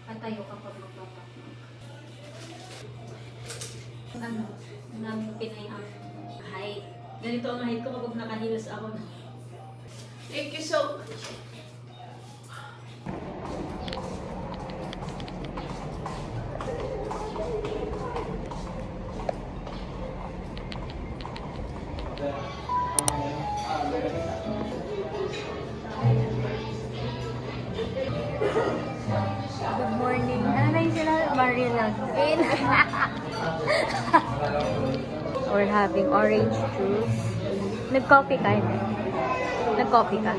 Patayo kapag magpapakmak. Ano, namin Pinay ang height. Ganito ang height ko kapag nakahilas ako. Thank you so much. Good morning. Nanay sila Marilyn. We're having orange juice. Nag-coffee ka? Nag-coffee ka?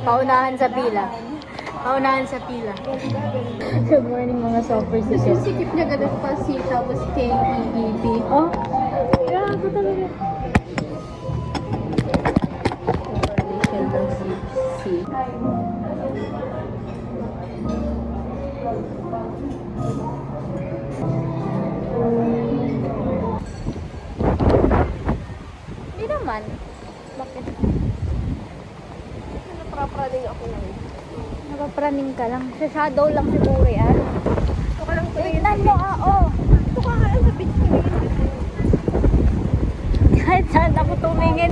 Paunahan sa pila. Paunahan sa pila. Good morning mga soppers. Nasusikip niya ganun pa si tapos K-E-E-P. Oh? Yeah, ako talaga. Hindi naman. Bakit? Naprapraning ako lang. Napapraning ka lang. Sa shadow lang siguro yan. Ito ka lang tuloy. Tignan mo, oo. Ito ka nga sa beach ko yun. Kahit saan ako tumingin.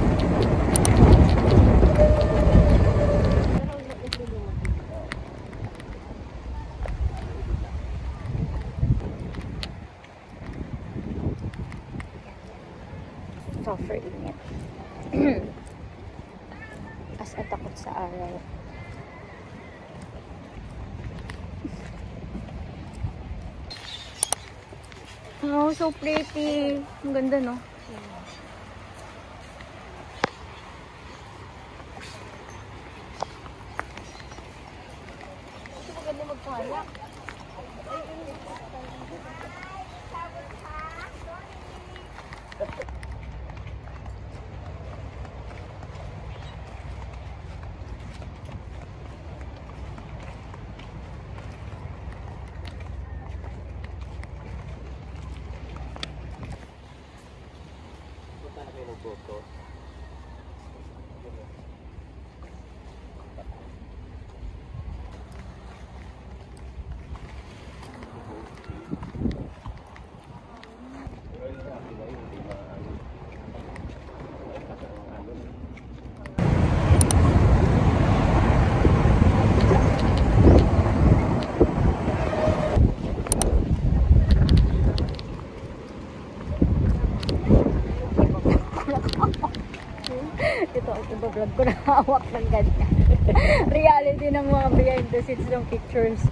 Suffer init. As takot sa araw. Oh, so pretty. Ang ganda, no? Ito maganda magpahalak. Vlog ko na hawak ng ganyan. Reality ng mga behind the scenes ng pictures.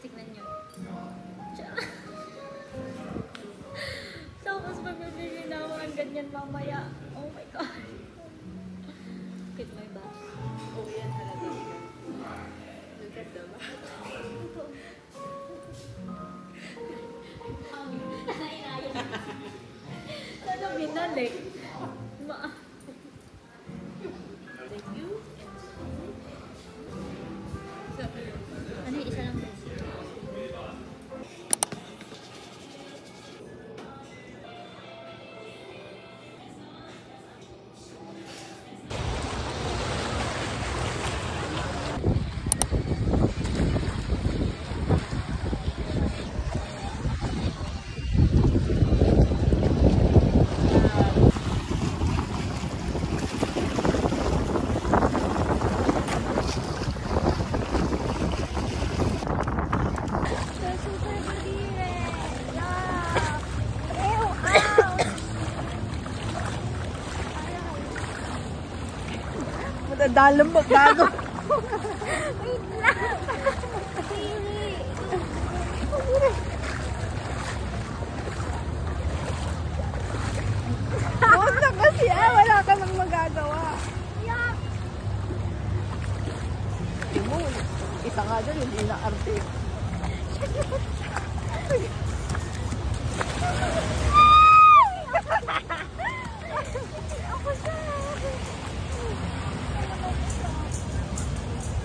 Tignan nyo. Tapos magbibigay na ako ng ganyan mamaya. Oh my God. Look at my back. Oh, yan talaga. Look at the back. Nainayos. Ano binalik? Thank you. Ano yung isa lang ba? dalam magbago. Wait lang. Huwag na kasi wala ka nang magagawa. Yak. Isa nga dyan, hindi na arte.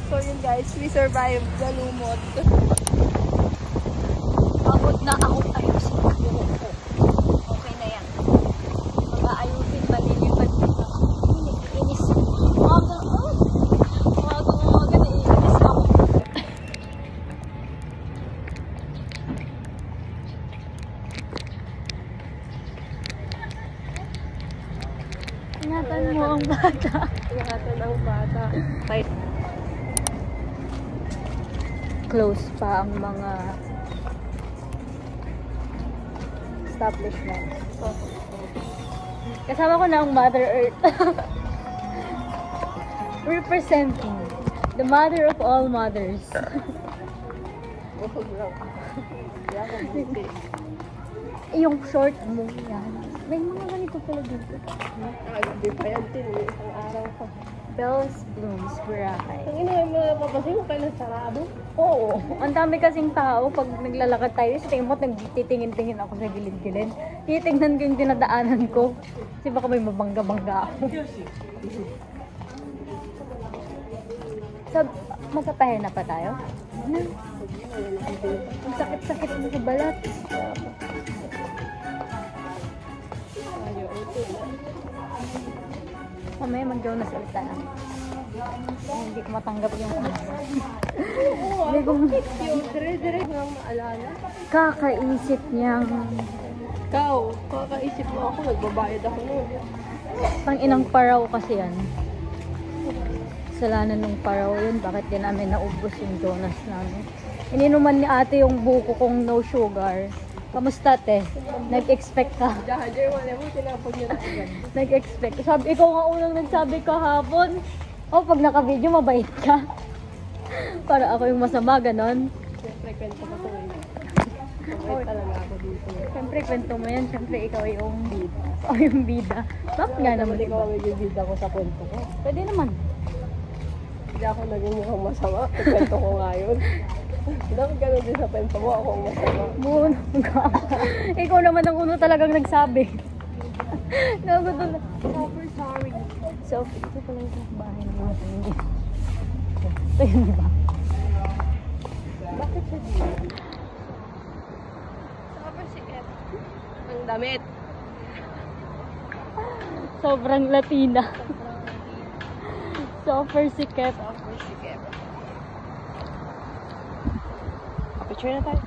So yun guys, we survived the lumot. Pagod na ako ayusin ko buhok ko. Okay na yan. Mag-aayusin, malilipad ko na. Inis. Umaga na inis ako. Ingatan mo ang bata. Ingatan ang bata. Right. Close pa ang mga establishments. So, kasama ko na ang Mother Earth. Representing the mother of all mothers. Yung short mo yan. May mga ganito pala dito. Hindi pa yan din. Isang araw pa. Bells, blooms, burahay. Ang ina yung mga papasin mo kailan sarado? Oo. Ang dami kasing tao pag naglalakad tayo. Sa tingin mo, nagtitingin-tingin ako sa gilid-gilid. Titignan ko yung dinadaanan ko. Kasi baka may mabangga-bangga ako. Magpapahinga na pa tayo? Ano? Ang sakit-sakit mo sa balat. Mamaya mag-Jonas ulit tayo. Hindi ko matanggap yung hindi ko Dire-dire nang maalala. kakaisip niyang Ikaw, kakaisip mo ako, nagbabayad ako nun. pang inang paraw kasi yan. Kasalanan ng paraw yun. Bakit din namin naubos yung Jonas namin? Ininuman ni ate yung buko kong no sugar. Kamusta te? Nag-expect ka? Jahajer, wala mo, tinapon niya na agad. Nag-expect. Sabi, ikaw nga unang nagsabi kahapon. Oh, pag naka-video, mabait ka. Para ako yung masama, ganon. Siyempre, kwento ko to eh. Mabait talaga ako dito. Siyempre, kwento mo yan. Siyempre, ikaw yung bida. Ikaw yung bida. Bakit nga naman Ikaw ang bibida ko sa kwento ko. Pwede naman. Hindi ako naging mukhang masama. Kwento ko nga yun. Dapat gano'n din sa kwento mo, ako ang masama. Buno ka. Ikaw naman ang uno talagang nagsabi. Nagutom na. Super sorry. So, ito pala yung bahay ng mga pamilya. Ito yun, di ba? Bakit siya dito? Super sikat. Ang damit. Sobrang Latina. Super sikat. Super sikat. Picture na tayo.